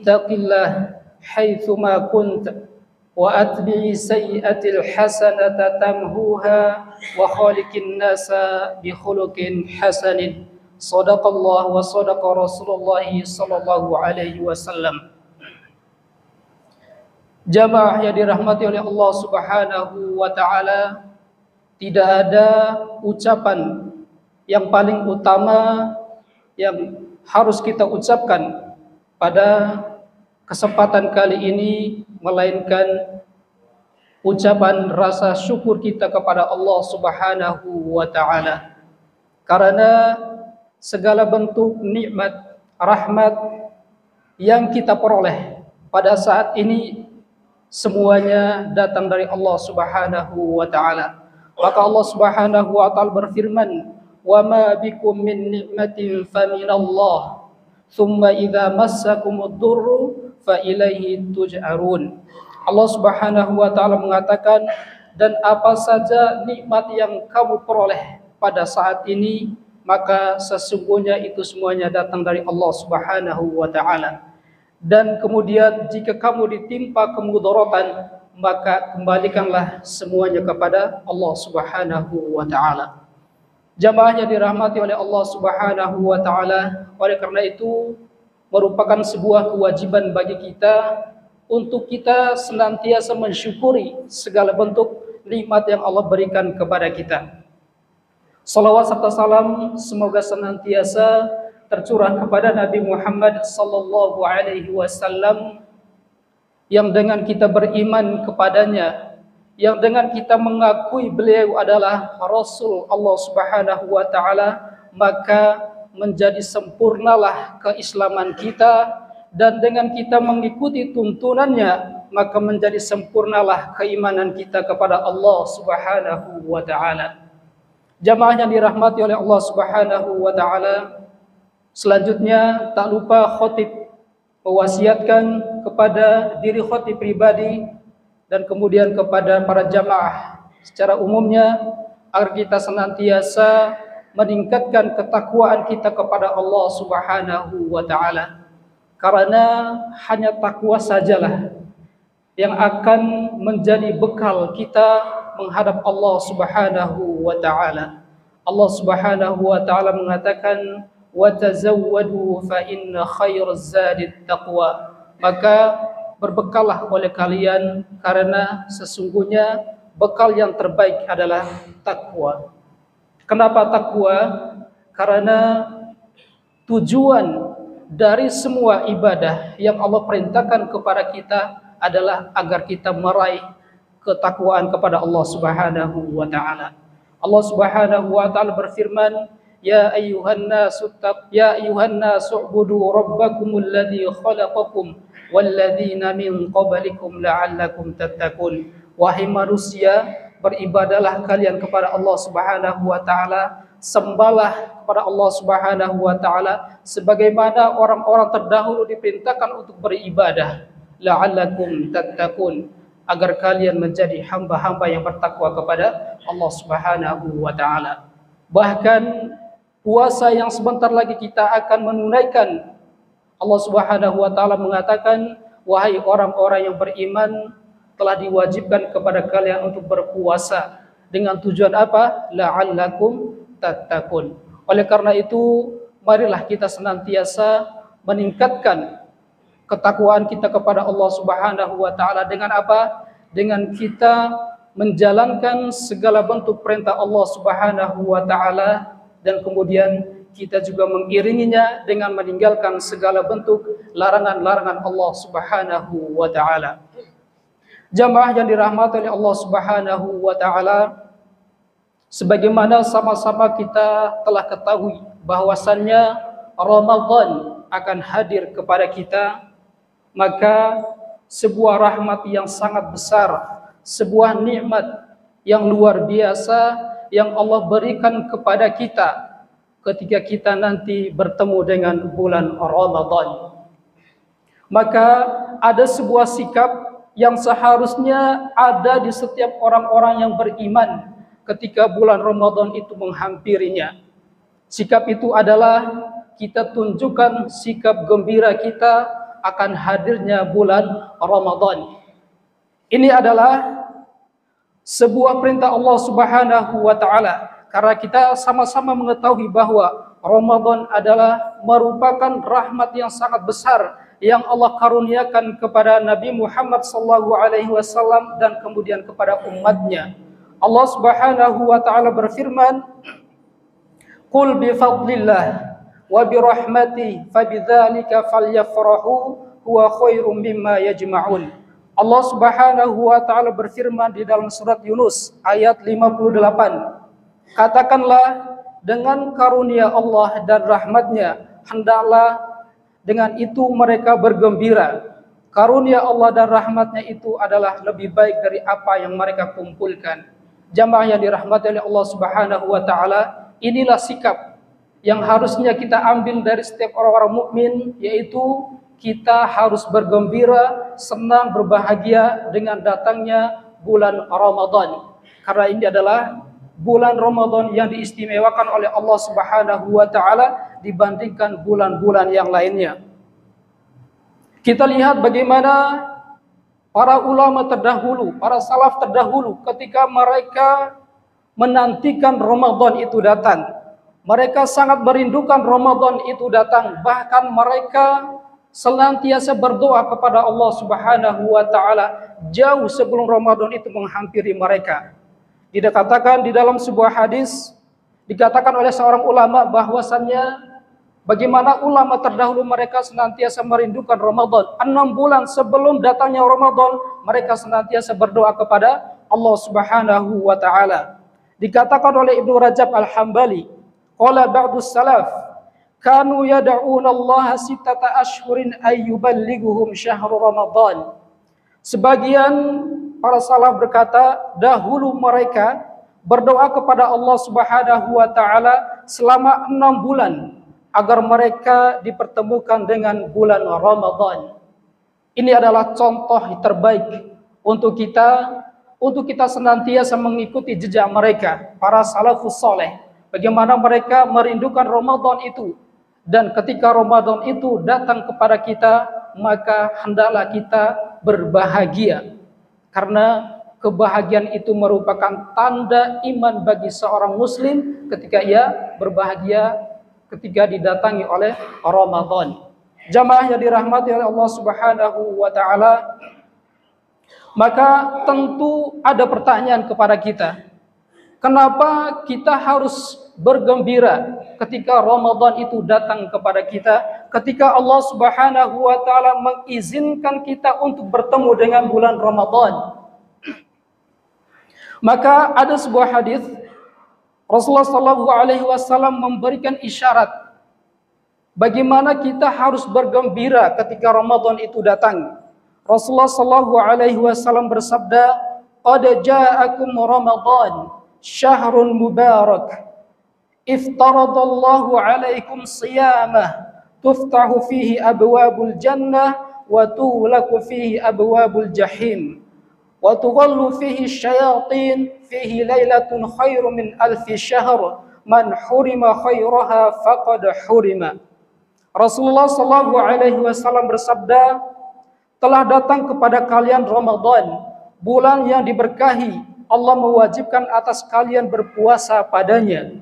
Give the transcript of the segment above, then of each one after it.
ittaqillah haitsuma kunt wa atbi'i sayyi'atil hasanata tamhuha wa khaliqin nasa bi khuluqin hasanin. Shadaqallah wa shadaqa Rasulullah sallallahu alaihi wasallam. Jamaah yang dirahmati oleh Allah Subhanahu wa taala, tidak ada ucapan yang paling utama yang harus kita ucapkan pada kesempatan kali ini melainkan ucapan rasa syukur kita kepada Allah Subhanahu wa taala, karena segala bentuk nikmat, rahmat yang kita peroleh pada saat ini semuanya datang dari Allah Subhanahu wa taala. Maka Allah Subhanahu wa taala berfirman, "Wa ma bikum min ni'matin faminallah, thumma idza massakumud durru fa ilaihi tuj'arun." Allah Subhanahu wa taala mengatakan, dan apa saja nikmat yang kamu peroleh pada saat ini, maka sesungguhnya itu semuanya datang dari Allah Subhanahu wa taala. Dan kemudian jika kamu ditimpa kemudaratan, maka kembalikanlah semuanya kepada Allah Subhanahu wa taala. Jamaahnya dirahmati oleh Allah Subhanahu wa taala, oleh karena itu merupakan sebuah kewajiban bagi kita untuk kita senantiasa mensyukuri segala bentuk nikmat yang Allah berikan kepada kita. Salawat serta salam semoga senantiasa tercurah kepada Nabi Muhammad sallallahu alaihi wasallam, yang dengan kita beriman kepadanya, yang dengan kita mengakui beliau adalah Rasul Allah Subhanahu wa taala, maka menjadi sempurnalah keislaman kita, dan dengan kita mengikuti tuntunannya, maka menjadi sempurnalah keimanan kita kepada Allah Subhanahu wa taala. Jamaah yang dirahmati oleh Allah Subhanahu wa taala, selanjutnya tak lupa khatib mewasiatkan kepada diri khatib pribadi dan kemudian kepada para jamaah secara umumnya agar kita senantiasa meningkatkan ketakwaan kita kepada Allah Subhanahu wa taala. Karena hanya takwa sajalah yang akan menjadi bekal kita menghadap Allah Subhanahu wa taala. Allah Subhanahu wa taala mengatakan, "Wa tazawwadu fa inna khairaz zadit taqwa." Maka berbekallah oleh kalian, karena sesungguhnya bekal yang terbaik adalah takwa. Kenapa takwa? Karena tujuan dari semua ibadah yang Allah perintahkan kepada kita adalah agar kita meraih ketakwaan kepada Allah Subhanahu wa taala. Allah Subhanahu wa taala berfirman, "Ya ayyuhan nasu ubudu rabbakumul ladzi khalaqakum walladzina min qablikum la'allakum tattaqun." Wahai manusia, beribadahlah kalian kepada Allah Subhanahu wa taala, sembahlah kepada Allah Subhanahu wa taala sebagaimana orang-orang terdahulu diperintahkan untuk beribadah, la'allakum tattaqun, agar kalian menjadi hamba-hamba yang bertakwa kepada Allah Subhanahu wa taala. Bahkan puasa yang sebentar lagi kita akan menunaikan, Allah Subhanahu wa taala mengatakan, "Wahai orang-orang yang beriman, telah diwajibkan kepada kalian untuk berpuasa." Dengan tujuan apa? La'allakum tattaqun. Oleh karena itu, marilah kita senantiasa meningkatkan ketakwaan kita kepada Allah Subhanahu wa taala dengan apa? Dengan kita menjalankan segala bentuk perintah Allah Subhanahu wa taala, dan kemudian kita juga mengiringinya dengan meninggalkan segala bentuk larangan-larangan Allah Subhanahu wa taala. Jamaah yang dirahmati oleh Allah Subhanahu wa taala, sebagaimana sama-sama kita telah ketahui bahwasannya Ramadan akan hadir kepada kita, maka sebuah rahmat yang sangat besar, sebuah nikmat yang luar biasa yang Allah berikan kepada kita ketika kita nanti bertemu dengan bulan Ramadan. Maka ada sebuah sikap yang seharusnya ada di setiap orang-orang yang beriman ketika bulan Ramadan itu menghampirinya. Sikap itu adalah kita tunjukkan sikap gembira kita akan hadirnya bulan Ramadan. Ini adalah sebuah perintah Allah Subhanahu wa taala, karena kita sama-sama mengetahui bahwa Ramadan adalah merupakan rahmat yang sangat besar yang Allah karuniakan kepada Nabi Muhammad SAW dan kemudian kepada umatnya. Allah Subhanahu wa taala berfirman, "Qul bi fadlillah wa bi rahmatihi fabidzalika falyafrahu huwa khairum mimma yajma'un." Allah Subhanahu wa taala berfirman di dalam surat Yunus ayat 58. Katakanlah, dengan karunia Allah dan rahmatnya hendaklah dengan itu mereka bergembira. Karunia Allah dan rahmatnya itu adalah lebih baik dari apa yang mereka kumpulkan. Jamaah yang dirahmati oleh Allah Subhanahu wa taala, inilah sikap yang harusnya kita ambil dari setiap orang-orang mukmin, yaitu kita harus bergembira, senang, berbahagia dengan datangnya bulan Ramadan. Karena ini adalah bulan Ramadan yang diistimewakan oleh Allah Subhanahu wa taala dibandingkan bulan-bulan yang lainnya. Kita lihat bagaimana para ulama terdahulu, para salaf terdahulu, ketika mereka menantikan Ramadan itu datang, mereka sangat merindukan Ramadan itu datang. Bahkan mereka senantiasa berdoa kepada Allah Subhanahu wa taala jauh sebelum Ramadan itu menghampiri mereka. Dikatakan di dalam sebuah hadis, dikatakan oleh seorang ulama bahwasannya bagaimana ulama terdahulu mereka senantiasa merindukan Ramadan. 6 bulan sebelum datangnya Ramadan, mereka senantiasa berdoa kepada Allah Subhanahu wa taala. Dikatakan oleh Ibnu Rajab Al-Hambali, qala ba'dus salaf, kanu yad'una Allah sittata ashhurin ayyuballighuhum syahrul Ramadan. Sebagian para salaf berkata, dahulu mereka berdoa kepada Allah Subhanahu wa taala selama 6 bulan agar mereka dipertemukan dengan bulan Ramadan. Ini adalah contoh terbaik untuk kita senantiasa mengikuti jejak mereka, para salafus saleh. Bagaimana mereka merindukan Ramadan itu, dan ketika Ramadan itu datang kepada kita, maka hendaklah kita berbahagia. Karena kebahagiaan itu merupakan tanda iman bagi seorang muslim ketika ia berbahagia ketika didatangi oleh Ramadan. Jamaah yang dirahmati oleh Allah Subhanahu wa taala, maka tentu ada pertanyaan kepada kita. Kenapa kita harus bergembira ketika Ramadan itu datang kepada kita, ketika Allah Subhanahu wa taala mengizinkan kita untuk bertemu dengan bulan Ramadan? Maka ada sebuah hadis Rasulullah SAW memberikan isyarat bagaimana kita harus bergembira ketika Ramadan itu datang. Rasulullah SAW bersabda, "Qad ja'akum Ramadan, syahrun mubarak. Iftaradallahu 'alaikum siyamah, tuftahu fihi abwabul jannah wa tughlaqu fihi abwabul jahim. Wa tughallu fihi syayatin, fihi lailatun khairu min alfi syahr, man hurima khairaha faqad hurima." Rasulullah SAW bersabda, telah datang kepada kalian Ramadan, bulan yang diberkahi. Allah mewajibkan atas kalian berpuasa padanya.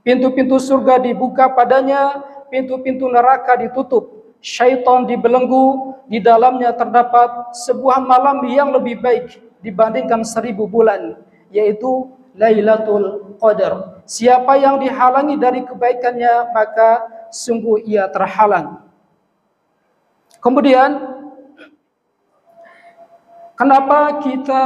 Pintu-pintu surga dibuka padanya, pintu-pintu neraka ditutup. Syaitan dibelenggu, di dalamnya terdapat sebuah malam yang lebih baik dibandingkan 1000 bulan, yaitu Lailatul Qadar. Siapa yang dihalangi dari kebaikannya, maka sungguh ia terhalang. Kemudian, kenapa kita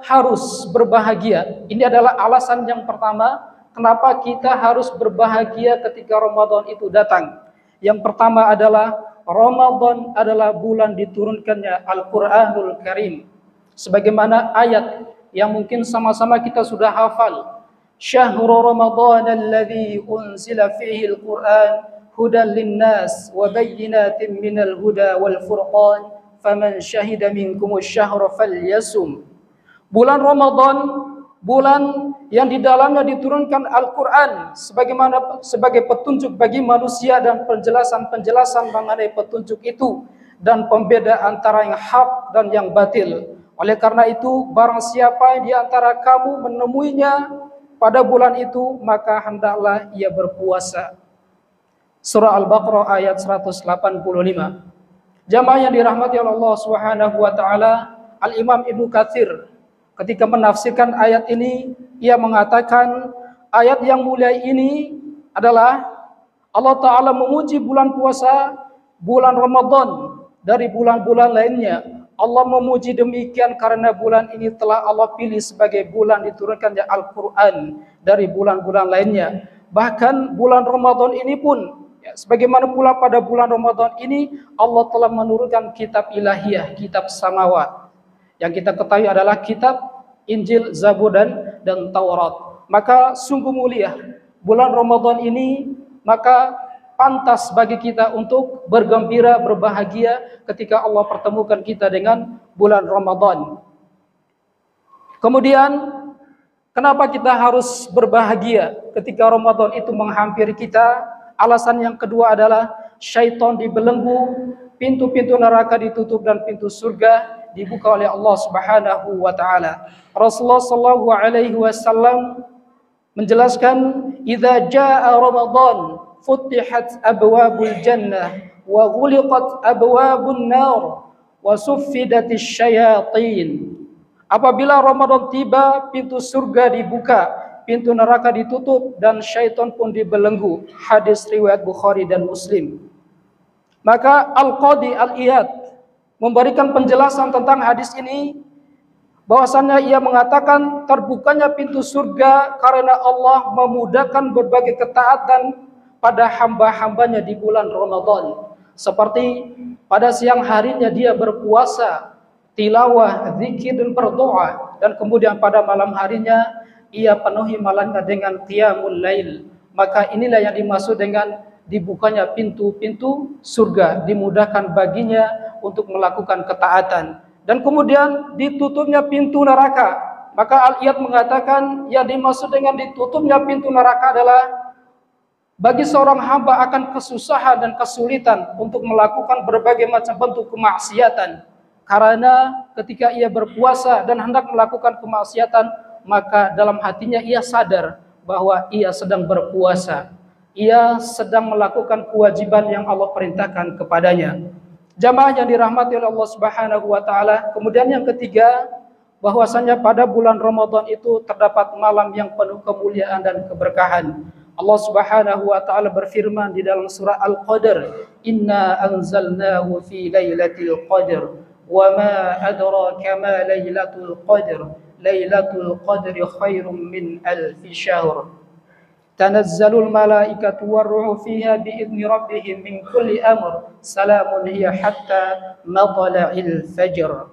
harus berbahagia? Ini adalah alasan yang pertama, kenapa kita harus berbahagia ketika Ramadan itu datang. Yang pertama adalah Ramadan adalah bulan diturunkannya Al-Quranul Karim. Sebagaimana ayat yang mungkin sama-sama kita sudah hafal. Syahrul Ramadan alladhi unzila fihi al-Quran hudan linnas wa bayyinatin minal huda wal furqan faman syahida minkumus syahra falyasum. Bulan Ramadan, bulan yang di dalamnya diturunkan Al-Quran sebagai petunjuk bagi manusia dan penjelasan-penjelasan mengenai petunjuk itu. dan pembeda antara yang hak dan yang batil. Oleh karena itu, barang siapa di antara kamu menemuinya pada bulan itu, maka hendaklah ia berpuasa. Surah Al-Baqarah ayat 185. Jamaah yang dirahmati oleh Allah Subhanahu wa taala, Al-Imam Ibnu Katsir ketika menafsirkan ayat ini, ia mengatakan ayat yang mulia ini adalah Allah Ta'ala memuji bulan puasa, bulan Ramadan dari bulan-bulan lainnya. Allah memuji demikian karena bulan ini telah Allah pilih sebagai bulan diturunkannya Al-Quran dari bulan-bulan lainnya. Bahkan bulan Ramadan ini pun, sebagaimana pula pada bulan Ramadan ini Allah telah menurunkan kitab ilahiyah, kitab samawat. Yang kita ketahui adalah kitab Injil, Zabur dan Taurat. Maka sungguh mulia bulan Ramadan ini, maka pantas bagi kita untuk bergembira, berbahagia ketika Allah pertemukan kita dengan bulan Ramadan. Kemudian, kenapa kita harus berbahagia ketika Ramadan itu menghampiri kita? Alasan yang kedua adalah syaitan dibelenggu, pintu-pintu neraka ditutup dan pintu surga dibuka oleh Allah Subhanahu wa taala. Rasulullah sallallahu alaihi wasallam menjelaskan, "Idza jaa Ramadan futihat abwabul jannah wa ghuliqat abwabun nar wa suffidatis syayatin." Apabila Ramadan tiba, pintu surga dibuka, pintu neraka ditutup dan syaitan pun dibelenggu. Hadis riwayat Bukhari dan Muslim. Maka Al-Qadi Al-Iyad memberikan penjelasan tentang hadis ini, bahwasannya ia mengatakan terbukanya pintu surga karena Allah memudahkan berbagai ketaatan pada hamba-hambanya di bulan Ramadan. Seperti pada siang harinya dia berpuasa, tilawah, zikir dan berdoa, dan kemudian pada malam harinya ia penuhi malamnya dengan qiyamul lail. Maka inilah yang dimaksud dengan dibukanya pintu-pintu surga, dimudahkan baginya untuk melakukan ketaatan. Dan kemudian ditutupnya pintu neraka. Maka Al-Iyad mengatakan yang dimaksud dengan ditutupnya pintu neraka adalah bagi seorang hamba akan kesusahan dan kesulitan untuk melakukan berbagai macam bentuk kemaksiatan. Karena ketika ia berpuasa dan hendak melakukan kemaksiatan, maka dalam hatinya ia sadar bahwa ia sedang berpuasa. Ia sedang melakukan kewajiban yang Allah perintahkan kepadanya. Jamaah yang dirahmati oleh Allah Subhanahu wa taala. Kemudian yang ketiga, bahwasanya pada bulan Ramadan itu terdapat malam yang penuh kemuliaan dan keberkahan. Allah Subhanahu wa taala berfirman di dalam surah Al-Qadr, "Inna anzalnahu fi lailatul qadr, wa ma adraka ma lailatul qadr, lailatul qadri khairum min alfi syahr. Tanazzalul malaikatu warruhu fiha biidzni rabbihim min kulli amr, salamun hiya hatta matla'il fajr."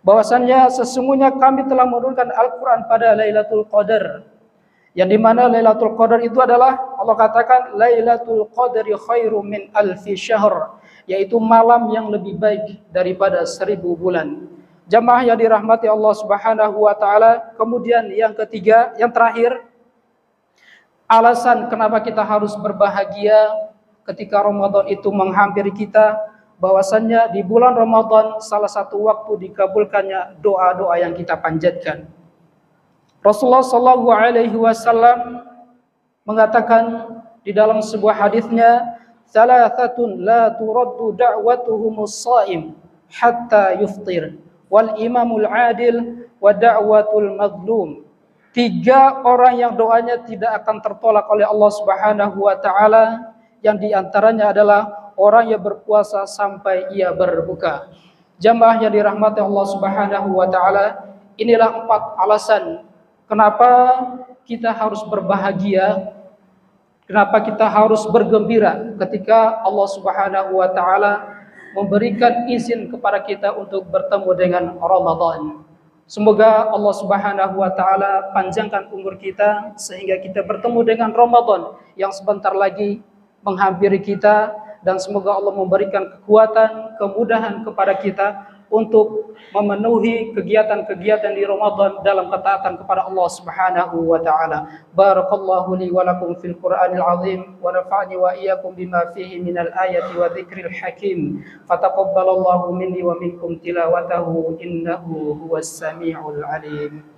Bahwasannya sesungguhnya kami telah menurunkan Al-Quran pada Lailatul Qadar, yang dimana Lailatul Qadar itu adalah Allah katakan Lailatul Qadri khairum min alfi syahr, yaitu malam yang lebih baik daripada 1000 bulan. Jamaah yang dirahmati Allah Subhanahu wa taala. Kemudian yang ketiga, yang terakhir, alasan kenapa kita harus berbahagia ketika Ramadan itu menghampiri kita, bahwasannya di bulan Ramadan salah satu waktu dikabulkannya doa-doa yang kita panjatkan. Rasulullah sallallahu alaihi wasallam mengatakan di dalam sebuah hadisnya, "Thalathatun la turaddu da'watuhumus shaim hatta yuftir, wal imamul adil wa da'watul mazlum." 3 orang yang doanya tidak akan tertolak oleh Allah Subhanahu wa taala, yang diantaranya adalah orang yang berpuasa sampai ia berbuka. Jamaah yang dirahmati Allah Subhanahu wa taala, inilah 4 alasan kenapa kita harus berbahagia, kenapa kita harus bergembira ketika Allah Subhanahu wa taala memberikan izin kepada kita untuk bertemu dengan Ramadan. Semoga Allah Subhanahu wa taala panjangkan umur kita sehingga kita bertemu dengan Ramadan yang sebentar lagi menghampiri kita, dan semoga Allah memberikan kekuatan, kemudahan kepada kita untuk memenuhi kegiatan-kegiatan di Ramadan dalam ketaatan kepada Allah Subhanahu wa taala. Barakallahu li wa lakum fil Qur'anil azim wa nafa'ani wa iyyakum bima fihi minal ayati wa dzikril hakim. Fataqabbalallahu minni wa minkum tilawatahu innahu huwas samiul alim.